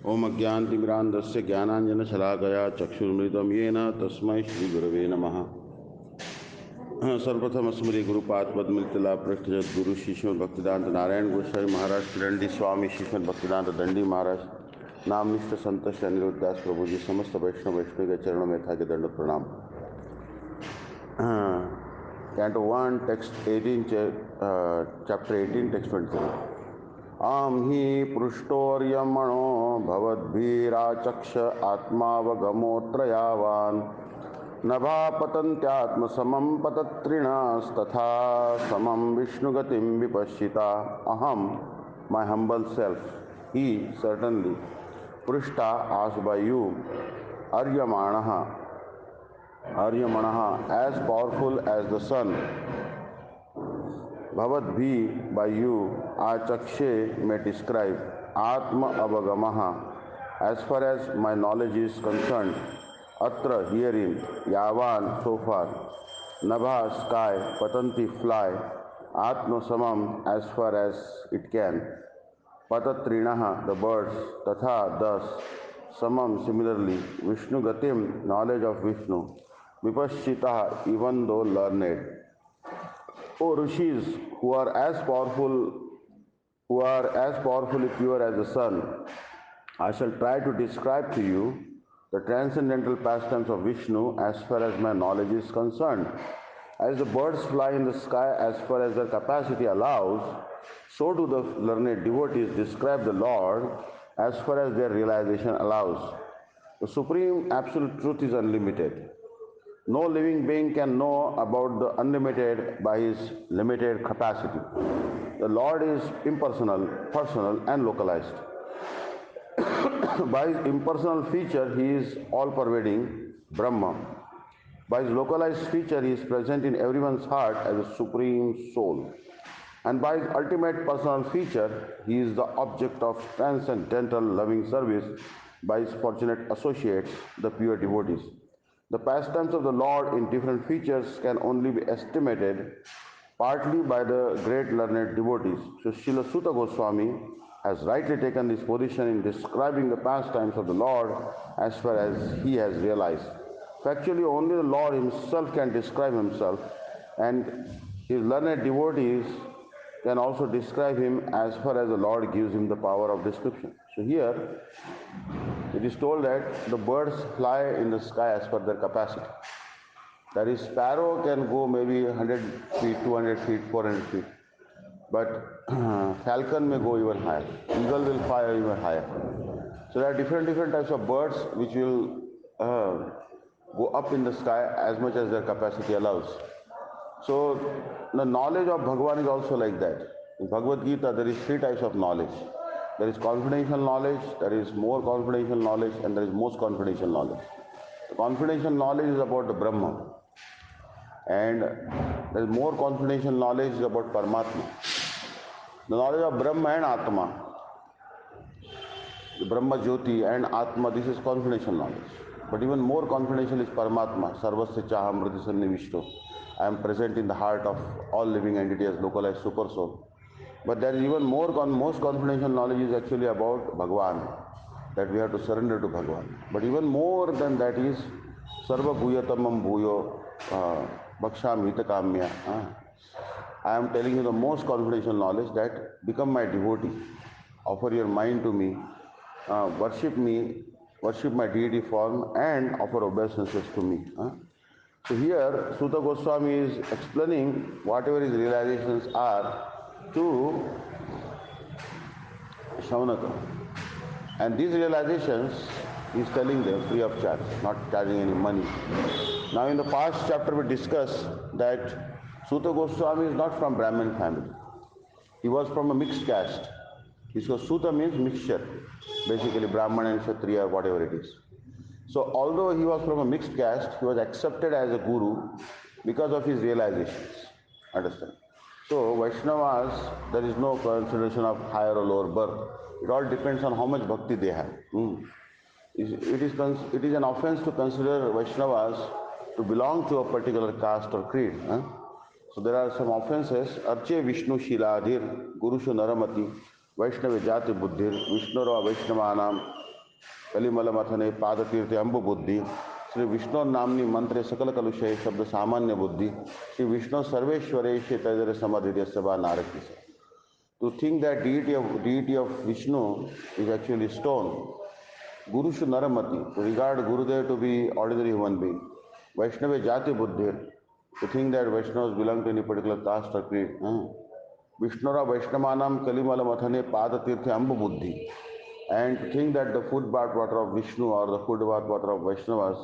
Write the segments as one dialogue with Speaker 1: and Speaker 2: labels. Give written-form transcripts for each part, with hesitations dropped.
Speaker 1: ओम अज्ञानतिमिरान्धस्य ज्ञानाञ्जनशलाकया चक्षुर्मृतं येन तस्मै श्रीगुरवे नमः। सर्वप्रथम स्मृति गुरुपाद पद्मलितला पृष्ठ गुरु शिष्य भक्तिदांत नारायण गोस्वामी महाराज दंडी स्वामी शिष्य भक्तिदांत दंडी महाराज नामनिष्ठ संत श्री अनिरुद्धास प्रभु जी समस्त वैष्णव के चरणों में था के दंड प्रणाम। Canto 1, text 18, chapter 18, text 23. आम ही पृष्ठोर्यमणो भवद्भिराचक्ष आत्मावगमोऽत्र यावान् नभा पतन्त्यात्मसमं पतत्रिणस्तथा समं विष्णुगतिं विपश्चिता। अहम, my humble self, he, certainly, पृष्ठा, asked by you, Aryamanaha, as powerful as the sun, Bhavadbhi, by you, Achakshe, may describe, Atma Avagamaha, as far as my knowledge is concerned, Atra, herein, Yavan, so far, Nabha, sky, Patanti, fly, Atma Samam, as far as it can, Patatrinaha, the birds, Tatha, thus, Samam, similarly, Vishnu Gatim, knowledge of Vishnu, Vipashchita, even though learned. O Rishis, who are as powerfully pure as the sun, I shall try to describe to you the transcendental pastimes of Vishnu as far as my knowledge is concerned. As the birds fly in the sky as far as their capacity allows, so do the learned devotees describe the Lord as far as their realization allows. The Supreme Absolute Truth is unlimited. No living being can know about the unlimited by his limited capacity. The Lord is impersonal, personal and localized. By his impersonal feature, he is all-pervading Brahma. By his localized feature, he is present in everyone's heart as a supreme soul. And by his ultimate personal feature, he is the object of transcendental loving service by his fortunate associates, the pure devotees. The pastimes of the Lord in different features can only be estimated partly by the great learned devotees. So Srila Sutta Goswami has rightly taken this position in describing the pastimes of the Lord as far as he has realized. Factually, only the Lord himself can describe himself, and his learned devotees can also describe him as far as the Lord gives him the power of description. So here, it is told that the birds fly in the sky as per their capacity. That is, sparrow can go maybe 100 feet, 200 feet, 400 feet. But falcon may go even higher. Eagle will fly even higher. So there are different types of birds which will go up in the sky as much as their capacity allows. So the knowledge of Bhagavan is also like that. In Bhagavad Gita, there is 3 types of knowledge. There is confidential knowledge, there is more confidential knowledge, and there is most confidential knowledge. The confidential knowledge is about the Brahma, and there is more confidential knowledge is about Paramatma. The knowledge of Brahma and Atma, the Brahma Jyoti and Atma, this is confidential knowledge. But even more confidential is Paramatma, Sarvasya Chaham Hridi Sannivishto. I am present in the heart of all living entities as localized super soul. But there is even more, most confidential knowledge is actually about Bhagavan, that we have to surrender to Bhagavan. But even more than that is Sarva Bhuyatamam Bhuyo Bhaksham Hitakamya. I am telling you the most confidential knowledge, that become my devotee, offer your mind to me, worship me, worship my deity form, and offer obeisances to me. So here Sutta Goswami is explaining whatever his realizations are to Shaunaka. And these realizations he is telling them free of charge, not charging any money. Now in the past chapter we discussed that Sutta Goswami is not from Brahmin family. He was from a mixed caste. Because Sutta means mixture, basically Brahman and Kshatriya, whatever it is. So although he was from a mixed caste, he was accepted as a guru because of his realizations. Understand? So Vaishnavas, there is no consideration of higher or lower birth. It all depends on how much bhakti they have. It is an offense to consider Vaishnavas to belong to a particular caste or creed. So there are some offenses. Arche Vishnu Shiladhir, Gurushu Naramati, Vaishnava Jati Buddhir, Vishnura Vaishnavanam, कलिमल मथने पाद तीर्थे अम्ब बुद्धि श्री विष्णु नामनी मंत्रे सकल कलुषय शब्द सामान्य बुद्धि श्री विष्णु सर्वेश्वरे तैदर समाधि सभा नारकी. To think that deity of Vishnu is actually stone. Guru should naramati, to regard Gurudev to be ordinary human being. Vaishnava jati buddhi, to think that Vaishnavas belong to any particular caste or creed. Vishnura Vaishnavanam kalimala mathane pada tirthe amba buddhi. And to think that the food bath water of Vishnu or the food bath water of Vaishnavas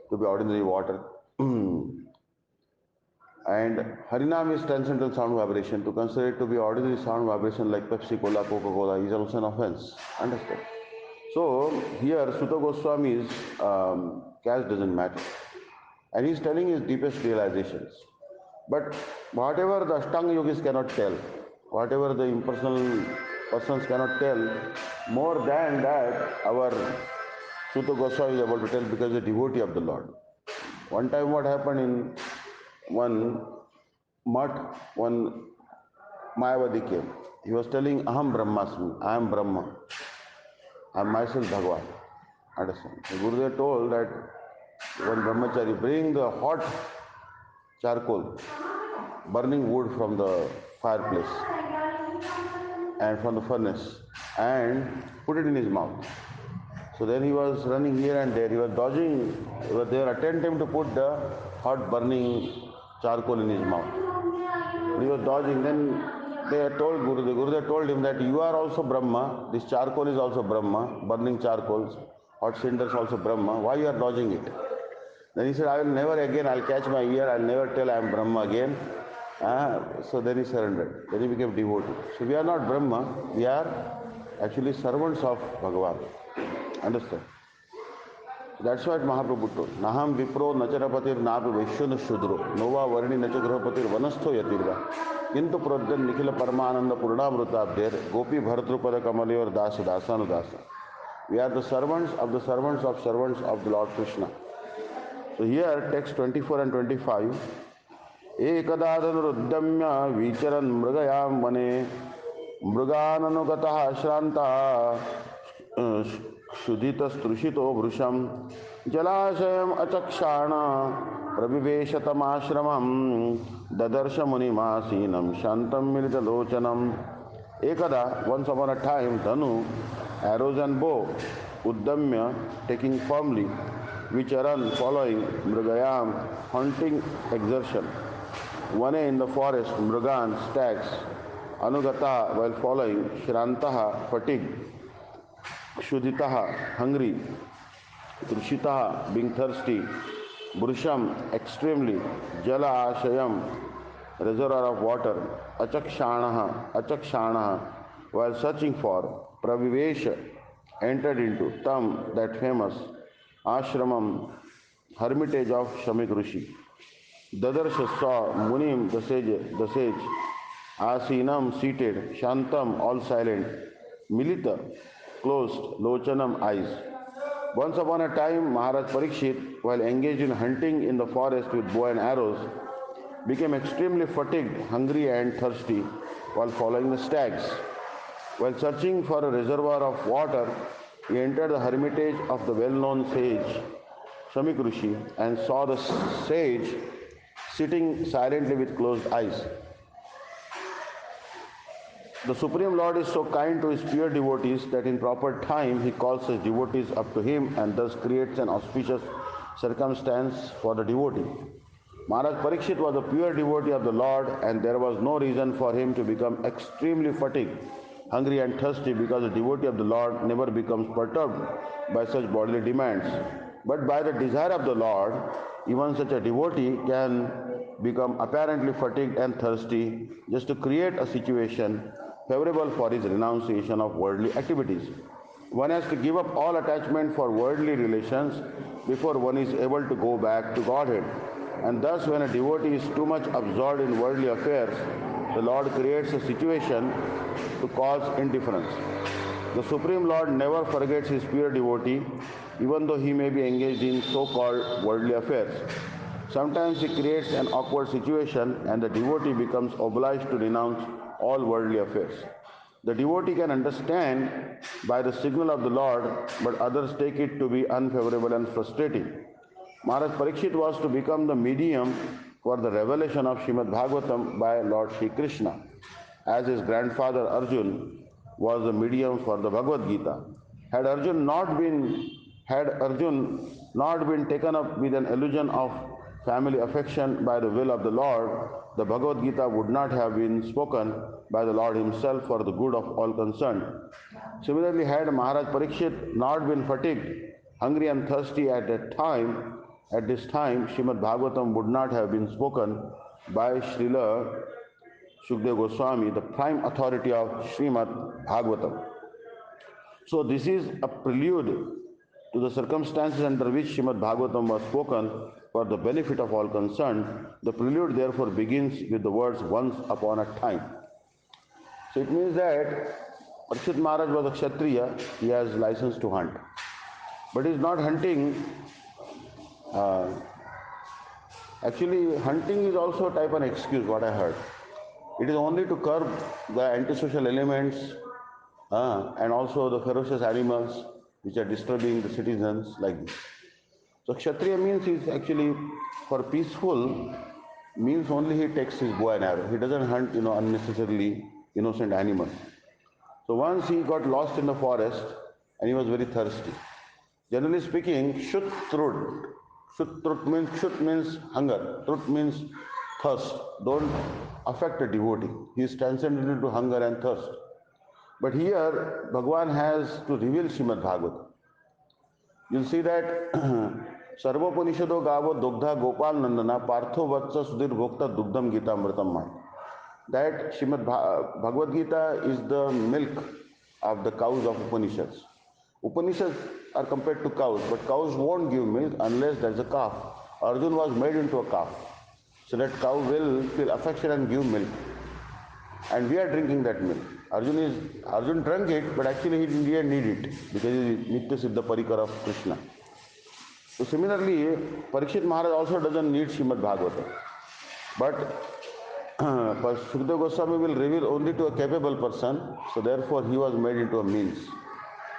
Speaker 1: to be ordinary water. And Harinam is transcendental sound vibration. To consider it to be ordinary sound vibration like Pepsi, Cola, Coca-Cola is also an offense. Understand? So here Sutta Goswami's caste doesn't matter. And he's telling his deepest realizations. But whatever the Ashtanga yogis cannot tell, whatever the impersonal persons cannot tell, more than that our Sutta Goswami is able to tell because he's a devotee of the Lord. One time what happened in one mutt, one Mayavadi came. He was telling, Aham Brahmasmi, I am Brahma. I am myself Bhagavan. Understand? The Gurudev told that one brahmachari bring the hot charcoal, burning wood from the fireplace and from the furnace and put it in his mouth. So then he was running here and there, he was dodging, they were attempting to put the hot burning charcoal in his mouth. He was dodging, then they told Gurudev told him that you are also Brahma, this charcoal is also Brahma, burning charcoals, hot cinders also Brahma, why you are dodging it? Then he said, I will never again, I'll catch my ear, I'll never tell I am Brahma again. So then he surrendered, then he became devotee. So we are not Brahma, we are actually servants of Bhagavan. Understand? That's what Mahaprabhu told. Naham vipro nacharapatir napi vaishyanu shudro nova varni nachagrahapatir vanastho yatirva kintu pradyan nikhila paramananda purnamrutabder gopi bharatrupada kamalayor dasa dasanu dasa. We are the servants of the Lord Krishna. So here text 24 and 25. Ekadadanruddhamya vicharan mrugayam vane mrugananugataha shranta क्षुधितस्तृषितो वृषम जलाशयम अचक्षाण प्रविवेशतमाश्रमम ददर्श मुनिमासीनम शांतम मिलितलोचनम. एकदा, once upon a time, Dhanu, arrows and bow, Uddamya, taking firmly, Vicharan, following, Mrugayam, hunting exertion, Vane in the forest, Mrugan, stags, Anugata, while following, Shrantaha, fatigue, Kshuditaha, hungry, Trishitaha, being thirsty, Brusham, extremely, Jala Ashayam, reservoir of water, Achakshanaha, while searching for, Pravivesha, entered into, Tam, that famous, Ashramam, hermitage of Shamik Rishi. Dadarsha saw, Munim, the sage, Asinam, seated, Shantam, all silent, Milita, closed, Lochanam, eyes. Once upon a time, Maharaj Parikshit, while engaged in hunting in the forest with bow and arrows, became extremely fatigued, hungry and thirsty while following the stags. While searching for a reservoir of water, he entered the hermitage of the well-known sage, Shamik Rishi, and saw the sage sitting silently with closed eyes. The Supreme Lord is so kind to his pure devotees that in proper time he calls his devotees up to him and thus creates an auspicious circumstance for the devotee. Maharaj Parikshit was a pure devotee of the Lord and there was no reason for him to become extremely fatigued, hungry and thirsty because the devotee of the Lord never becomes perturbed by such bodily demands. But by the desire of the Lord, even such a devotee can become apparently fatigued and thirsty just to create a situation favorable for his renunciation of worldly activities. One has to give up all attachment for worldly relations before one is able to go back to Godhead. And thus when a devotee is too much absorbed in worldly affairs, the Lord creates a situation to cause indifference. The Supreme Lord never forgets his pure devotee, even though he may be engaged in so-called worldly affairs. Sometimes he creates an awkward situation and the devotee becomes obliged to renounce all worldly affairs. The devotee can understand by the signal of the Lord, but others take it to be unfavorable and frustrating. Maharaj Parikshit was to become the medium for the revelation of Srimad Bhagavatam by Lord Sri Krishna, as his grandfather Arjun was the medium for the Bhagavad Gita. Had Arjun not been taken up with an illusion of family affection by the will of the Lord, the Bhagavad Gita would not have been spoken by the Lord himself for the good of all concerned. Similarly, had Maharaj Parikshit not been fatigued, hungry and thirsty at this time, Srimad Bhagavatam would not have been spoken by Srila Shukdev Goswami, the prime authority of Srimad Bhagavatam. So this is a prelude to the circumstances under which Srimad Bhagavatam was spoken for the benefit of all concerned. The prelude therefore begins with the words once upon a time. So it means that Parikshit Maharaj was a Kshatriya, he has license to hunt. But he is not hunting. Actually, hunting is also a type of excuse, what I heard. It is only to curb the antisocial elements and also the ferocious animals which are disturbing the citizens like this. So Kshatriya means is actually for peaceful, means only he takes his bow and arrow. He doesn't hunt, unnecessarily innocent animals. So once he got lost in the forest and he was very thirsty. Generally speaking, shut means hunger, trut means thirst. Don't affect a devotee. He is transcendental to hunger and thirst. But here, Bhagavan has to reveal Srimad Bhagavatam. You'll see that Sarvapanishado Gavo Dogdha Gopal Nandana Partho Vatsa Sudhir Bhokta Dugdham Gita Amritam Mai. That Srimad Bhagavad Gita is the milk of the cows of Upanishads. Upanishads are compared to cows, but cows won't give milk unless there's a calf. Arjun was made into a calf. So that cow will feel affection and give milk. And we are drinking that milk. Arjun drank it, but actually he didn't need it because he is Nitya Siddha Parikar of Krishna. So similarly, Parikshit Maharaj also doesn't need Srimad Bhagavatam. But Shukdev Goswami will reveal only to a capable person, so therefore he was made into a means.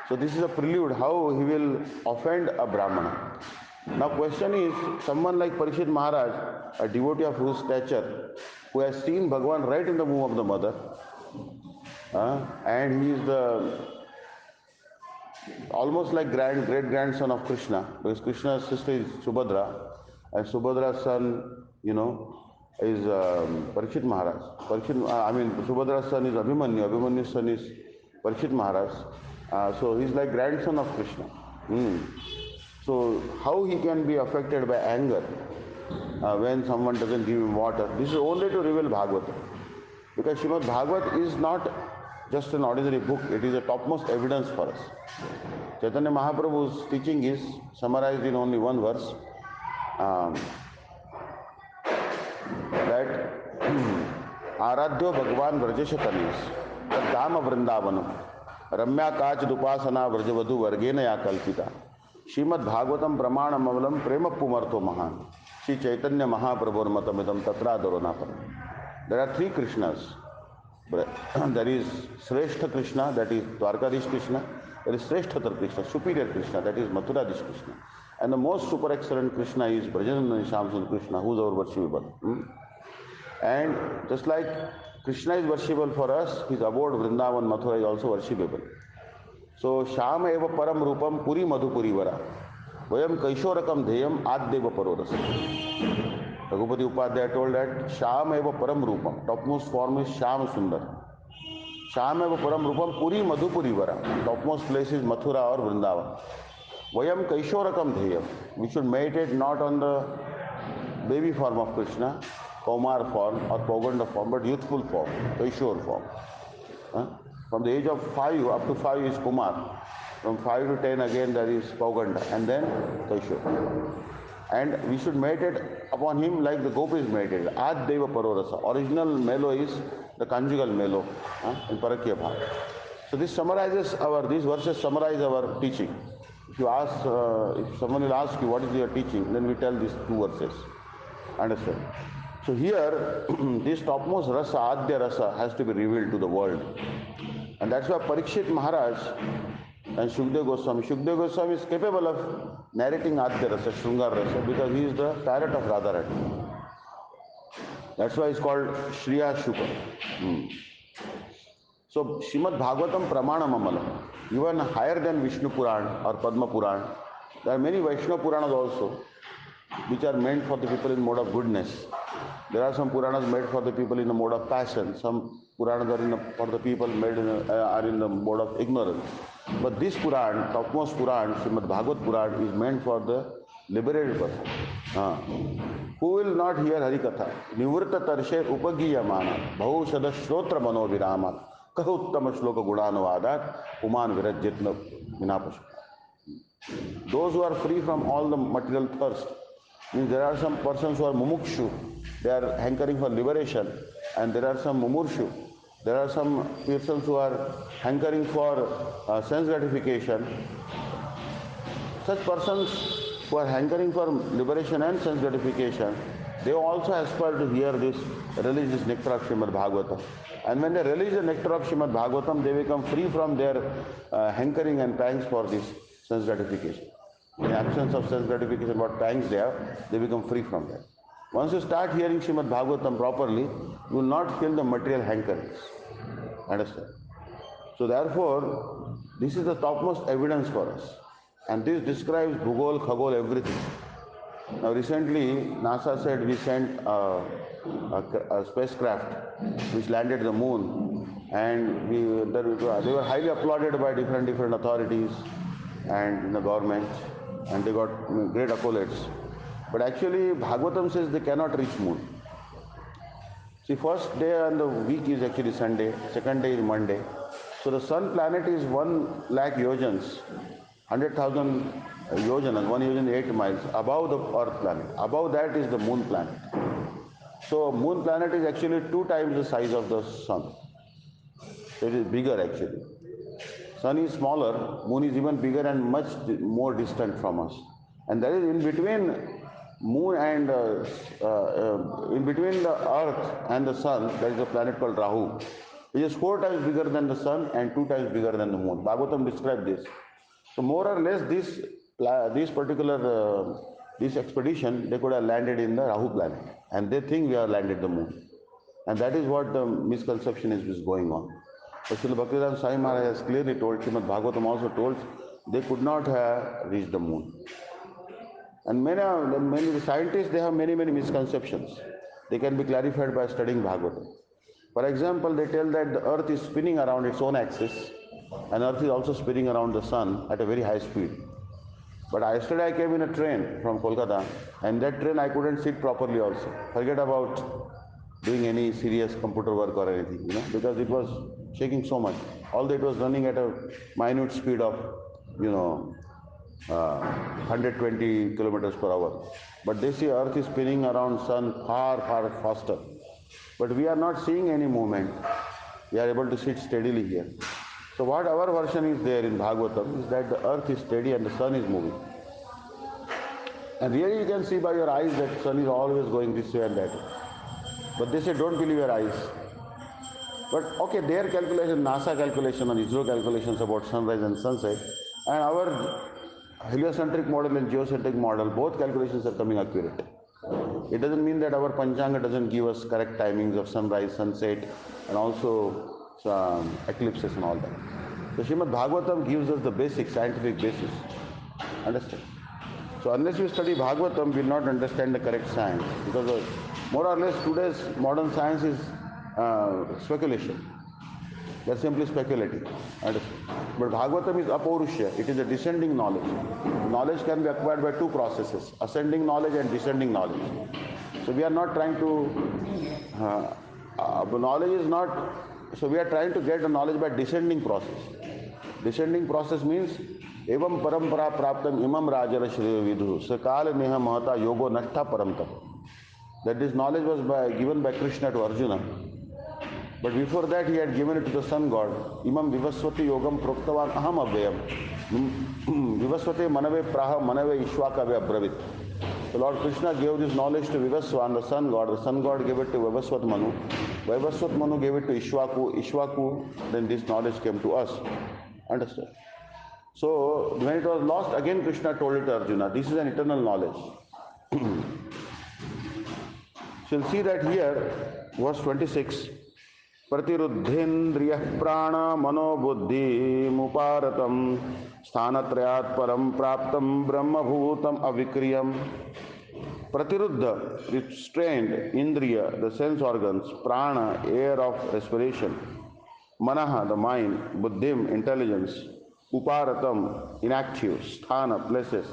Speaker 1: So this is a prelude how he will offend a Brahmana. Now question is, someone like Parikshit Maharaj, a devotee of whose stature, who has seen Bhagavan right in the womb of the mother, and he is the almost like great-grandson of Krishna, because Krishna's sister is Subhadra, and Subhadra's son, is Parikshit Maharaj. Subhadra's son is Abhimanyu, Abhimanyu's son is Parikshit Maharaj. So he's like grandson of Krishna. So how he can be affected by anger when someone doesn't give him water? This is only to reveal Bhagavatam. Because Srimad Bhagavat is not just an ordinary book, it is a topmost evidence for us. Chaitanya Mahaprabhu's teaching is summarized in only one verse, that Aradhyo Bhagavan Vrajeshatanis, Dhamma Vrindavanam, Ramya Kach Dupasana Vrajavadhu Vargena Ya Kalpita, Srimad Bhagavatam Pramanam Avalam Prema Pumartho Mahan, Sri Chaitanya Mahaprabhur Matamidam Tatra Doronapam. There are three Krishnas. There is Sreshta Krishna, that is Dwarkadish Krishna. There is Sreshtatar Krishna, superior Krishna, that is Mathuradish Krishna. And the most super excellent Krishna is Brajananda Shamsundar Krishna, who is our worshipable. And just like Krishna is worshipable for us, his abode Vrindavan Mathura is also worshipable. So Shama eva param rupam puri madhupuri vara. Vayam kaishorakam dheyam addeva parorasa. Ragupati Upadhyaya told that Shama eva param rupam. Topmost form is Shama Sundar. Shama eva param rupam puri madhupuri vara. Topmost place is Mathura or Vrindavan. Vayam kaishorakam dheyam. We should meditate not on the baby form of Krishna, Kaumar form or Pauganda form, but youthful form, Kaishor form. From the age of 5 up to 5 is Kumar. From 5 to 10 again there is Pauganda and then Kaishor. And we should meditate upon him like the gopis meditated. Ad Deva Parorasa. Original melo is the conjugal melo in Parakya Bhav. So these verses summarize our teaching. If someone will ask you what is your teaching, then we tell these two verses. Understand? So here, this topmost rasa, Adya rasa, has to be revealed to the world. And that's why Parikshit Maharaj and Shukdev Goswami is capable of narrating Adya Rasa, Shrungar Rasa, because he is the parrot of Radharani. That's why it's called Shriya Shukra. So Srimad Bhagavatam Pramanam Amalam, even higher than Vishnu Puran or Padma Puran. There are many Vaishnava Puranas also, which are meant for the people in mode of goodness. There are some Puranas made for the people in the mode of passion. Some Puranas are for the people made are in the mode of ignorance. But this Puran, topmost Puran, Srimad Bhagavat Puran, is meant for the liberated person. Who will not hear Harikatha? Nivritta tarshe upagiyamana bhavushada shrotra manovirama kahuttama shloka gudanavadat uman virajitna vinapashu. Those who are free from all the material thirst, means there are some persons who are mumukshu, they are hankering for liberation, and there are some mumurshu, there are some persons who are hankering for sense gratification. Such persons who are hankering for liberation and sense gratification, they also aspire to hear this religious nectar of Srimad Bhagavatam. And when they release the nectar of Srimad Bhagavatam, they become free from their hankering and pangs for this sense gratification. In the absence of sense gratification, what pangs they have, they become free from that. Once you start hearing Srimad Bhagavatam properly, you will not feel the material hankerings. Understand? So therefore, this is the topmost evidence for us. And this describes Bhugol, Khagol, everything. Now recently, NASA said we sent a spacecraft which landed the moon, and they were highly applauded by different authorities and in the government, and they got great accolades. But actually, Bhagavatam says they cannot reach moon. See, first day on the week is actually Sunday, second day is Monday. So the sun planet is 1 lakh yojans, 100,000 yojanas, 1 yojan 8 miles above the Earth planet. Above that is the moon planet. So moon planet is actually 2 times the size of the sun. So it is bigger actually. Sun is smaller, moon is even bigger and much more distant from us. And there is in between moon and in between the Earth and the sun, there is a planet called Rahu, which is 4 times bigger than the sun and 2 times bigger than the moon. Bhagavatam described this. So more or less this expedition, they could have landed in the Rahu planet, and they think we have landed the moon. And that is what the misconception is going on. But Srila Bhaktivedanta Swami Maharaj has clearly told, Srimad Bhagavatam also told, they could not have reached the moon. And many scientists, they have many misconceptions. They can be clarified by studying Bhagavatam. For example, they tell that the earth is spinning around its own axis, and earth is also spinning around the sun at a very high speed. But yesterday I came in a train from Kolkata, and that train I couldn't sit properly also. Forget about doing any serious computer work or anything, because it was shaking so much. Although it was running at a minute speed of, 120 kilometers per hour. But they see earth is spinning around sun far faster. But we are not seeing any movement. We are able to sit steadily here. So what our version is there in Bhagavatam is that the earth is steady and the sun is moving. And really you can see by your eyes that sun is always going this way and that way. But they say don't believe your eyes. But okay, their calculation, NASA calculation and ISRO calculations about sunrise and sunset, and our heliocentric model and geocentric model, both calculations are coming accurate. It doesn't mean that our Panchanga doesn't give us correct timings of sunrise, sunset, and also eclipses and all that. So Srimad Bhagavatam gives us the basic scientific basis. Understand? So unless we study Bhagavatam, we will not understand the correct science, because more or less today's modern science is speculation. They are simply speculating. Understand? But Bhagavatam is apaurushya. It is a descending knowledge. Knowledge can be acquired by 2 processes, ascending knowledge and descending knowledge. So we are not trying to, knowledge is not, so we are trying to get the knowledge by descending process. Descending process means, evam parampara praptam imam rajana shriya vidhu sakala neha mahata yogo nashta paramtam. That this knowledge was given by Krishna to Arjuna. But before that he had given it to the sun god. Imam vivasvati yogam proktavan aham avyayam. Vivasvate manave praha manave ishwakave abravit. So Lord Krishna gave this knowledge to Vivaswan, the sun god. The sun god gave it to Vivasvat Manu. Vaivasvat Manu gave it to Ishwaku, then this knowledge came to us. Understand? So when it was lost, again Krishna told it to Arjuna, this is an eternal knowledge. So you'll see that here, verse 26, Pratiruddhendriyah prana mano buddhi muparatam sthanatrayat param praptam brahma bhutam avikriyam. Pratiruddha, restrained, indriya, the sense organs, prana, air of respiration, manaha, the mind, buddhim, intelligence, uparatam, inactive, sthana, places,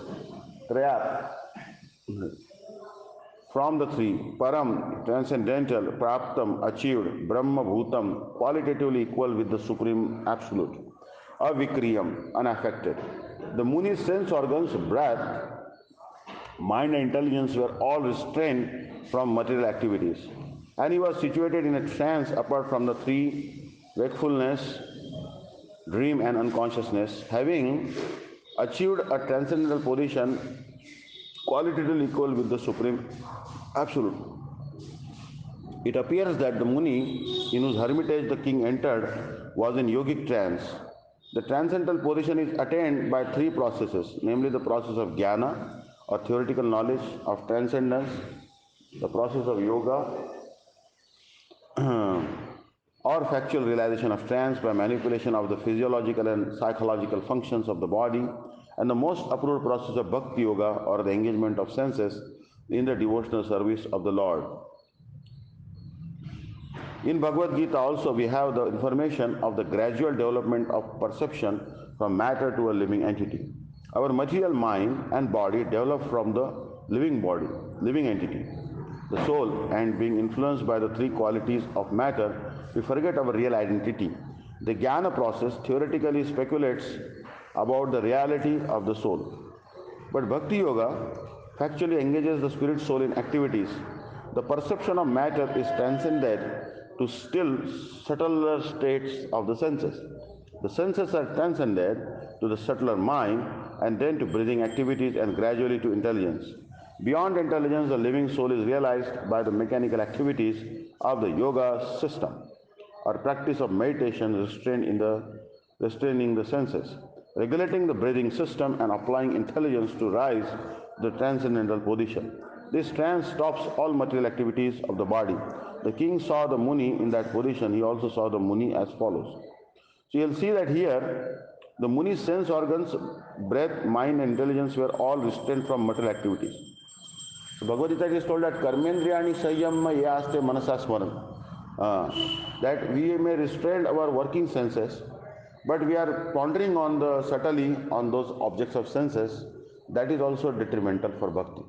Speaker 1: trayat, from the three, param, transcendental, praptam, achieved, brahma bhutam, qualitatively equal with the supreme absolute, avikriyam, unaffected. The Muni's sense organs, breath, mind and intelligence were all restrained from material activities. And he was situated in a trance apart from the three, wakefulness, dream and unconsciousness, having achieved a transcendental position qualitatively equal with the Supreme Absolute. It appears that the Muni in whose hermitage the king entered was in yogic trance. The transcendental position is attained by three processes, namely the process of jnana, or theoretical knowledge of transcendence, the process of yoga, or factual realization of trance by manipulation of the physiological and psychological functions of the body, and the most approved process of bhakti yoga, or the engagement of senses in the devotional service of the Lord. In Bhagavad Gita also we have the information of the gradual development of perception from matter to a living entity. Our material mind and body develop from the living body, living entity, the soul, and being influenced by the three qualities of matter, we forget our real identity. The jnana process theoretically speculates about the reality of the soul. But Bhakti Yoga factually engages the spirit soul in activities. The perception of matter is transcended to still subtler states of the senses. The senses are transcended to the subtler mind and then to breathing activities and gradually to intelligence. Beyond intelligence, the living soul is realized by the mechanical activities of the yoga system or practice of meditation restraining the senses, regulating the breathing system and applying intelligence to rise to the transcendental position. This trance stops all material activities of the body. The king saw the Muni in that position. He also saw the Muni as follows. So you'll see that here the Muni's sense organs, breath, mind and intelligence were all restrained from material activities. So Bhagavad Gita is told that karmendriyani sayyamma yaste manasa smaran. That we may restrain our working senses, but we are pondering on the subtly on those objects of senses. That is also detrimental for bhakti.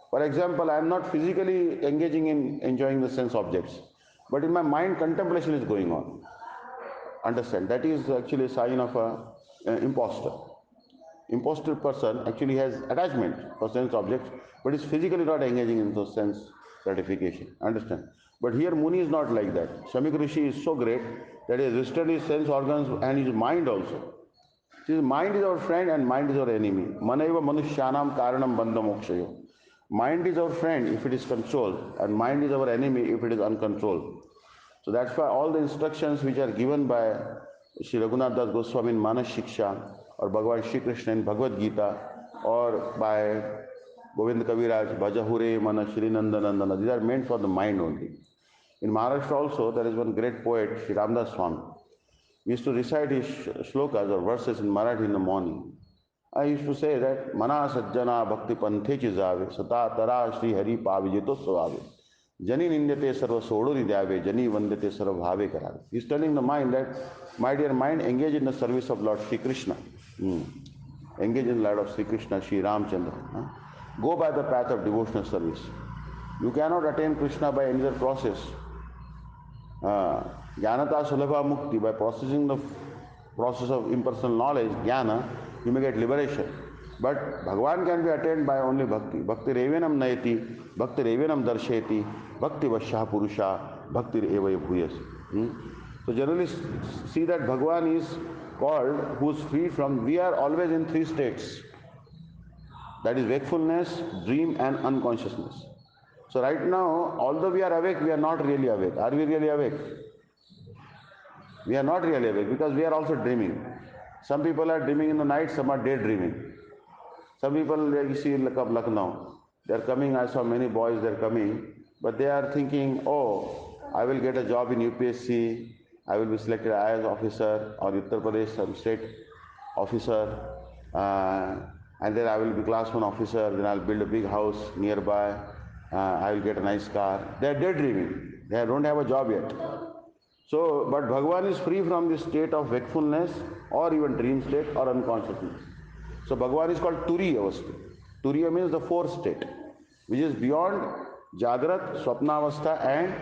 Speaker 1: For example, I am not physically engaging in enjoying the sense objects, but in my mind contemplation is going on. Understand? That is actually a sign of an imposter. Imposter person actually has attachment for sense objects, but is physically not engaging in those sense gratification. Understand? But here Muni is not like that. Shamik Rishi is so great that he has restrained his sense organs and his mind also. His mind is our friend and mind is our enemy. Manaiva manushyanam karanam bandha mokshayo. Mind is our friend if it is controlled, and mind is our enemy if it is uncontrolled. So that's why all the instructions which are given by Sri Raghunath Das Goswami in Manas Shiksha, or Bhagavan Shri Krishna in Bhagavad Gita, or by Govind Kaviraj, Bhajahure Mana Shri Nandanandana, these are meant for the mind only. In Maharashtra also, there is one great poet, Sri Ramdas Swami. He used to recite his shlokas or verses in Marathi in the morning. I used to say that Mana Sajjana Bhakti Panthe Chizave Sata Tara Shri Hari Pavijito Svave Jani Nindate Sarva Sodori Dhyave Jani Vandate Sarva Bhave Karave. He is telling the mind that, my dear mind, engage in the service of Lord Sri Krishna. Engage in the light of Sri Krishna, Sri Ramchandra. Go by the path of devotional service. You cannot attain Krishna by any other process. Jnanata Sulabha Mukti, by processing the process of impersonal knowledge, jnana, you may get liberation. But Bhagavan can be attained by only bhakti. Bhakti revenam nayati, bhakti revenam darsheti, bhakti vasya purusha, bhakti evaya bhuyas. So generally see that Bhagavan is called who is free from, we are always in three states. That is wakefulness, dream and unconsciousness. So right now, although we are awake, we are not really awake. Are we really awake? We are not really awake because we are also dreaming. Some people are dreaming in the night, some are daydreaming. Some people, like you see in Lucknow, they are coming, I saw many boys, they are coming, but they are thinking, oh, I will get a job in UPSC, I will be selected as officer, or Uttar Pradesh, some state officer, uh, and then I will be class 1 officer, then I'll build a big house nearby, I will get a nice car. They are daydreaming. They don't have a job yet. So, but Bhagavan is free from this state of wakefulness or even dream state or unconsciousness. So Bhagavan is called Turiya Vastu. Turiya means the fourth state, which is beyond Jagrat, Swapnavastha and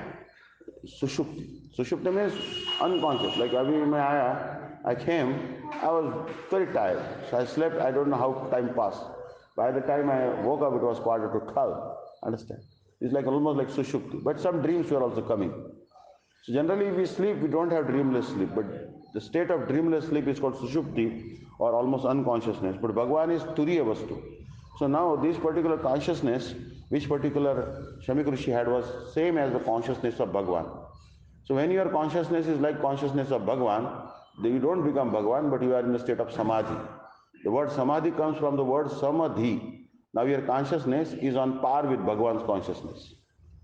Speaker 1: Sushupti. Sushupti means unconscious. Like abhi main aaya, I came, I was very tired. So I slept, I don't know how time passed. By the time I woke up, it was quarter to 12. Understand? It's like almost like Sushupti. But some dreams were also coming. So generally we sleep, we don't have dreamless sleep, but the state of dreamless sleep is called sushupti or almost unconsciousness. But Bhagavan is turiya vastu. So now this particular consciousness, which particular Shamik Rishi had was same as the consciousness of Bhagavan. So when your consciousness is like consciousness of Bhagavan, then you don't become Bhagavan, but you are in the state of samadhi. The word samadhi comes from the word samadhi. Now your consciousness is on par with Bhagavan's consciousness.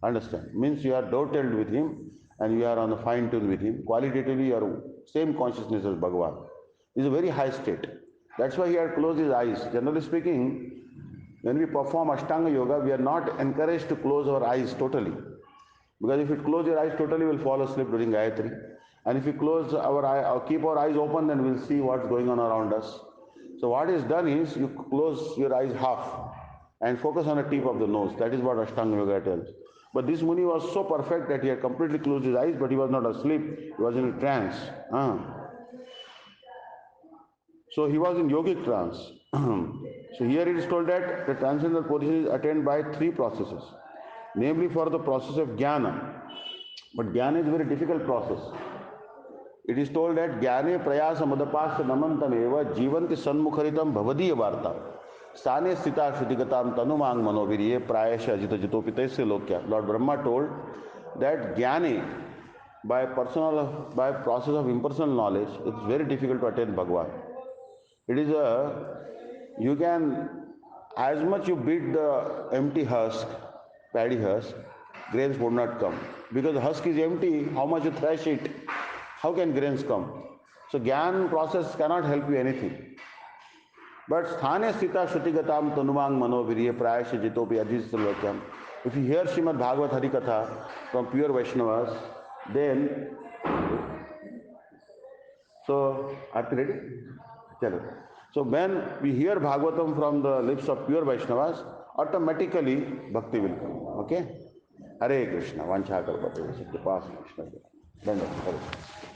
Speaker 1: Understand? Means you are dovetailed with him and you are on the fine tune with him. Qualitatively, you are same consciousness as Bhagavan. This is a very high state. That's why he had closed his eyes. Generally speaking, when we perform Ashtanga Yoga, we are not encouraged to close our eyes totally. Because if you close your eyes totally, we'll fall asleep during Gayatri. And if we close our eye, or keep our eyes open, then we'll see what's going on around us. So what is done is you close your eyes half and focus on the tip of the nose. That is what Ashtanga Yoga tells. But this Muni was so perfect that he had completely closed his eyes, but he was not asleep. He was in a trance. So he was in yogic trance. So here it is told that the transcendental position is attained by three processes. Namely for the process of jnana. But jnana is a very difficult process. It is told that jnane prayasa madapasya namantam eva jivanti sanmukharitam bhavadiya varta. Sthane sthita shrudigatam tanumang manovirye prayasha ajita jitopitaisya lokya. Lord Brahma told that jnane, by process of impersonal knowledge, it is very difficult to attain Bhagavan. It is you can, as much you beat the empty husk, paddy husk, grains would not come. Because the husk is empty, how much you thrash it, how can grains come? So Gyan process cannot help you anything. But sthane sthita shrutigatam tanumang manovirya prayasya jitopi adhisalokyam. If you hear Srimad Bhagavad Harikatha from pure Vaishnavas, then, so, are you ready? Chalo. So when we hear Bhagavatam from the lips of pure Vaishnavas, automatically bhakti will come. Okay? Hare Krishna. Vancha kalpate. Krishna. Dandava.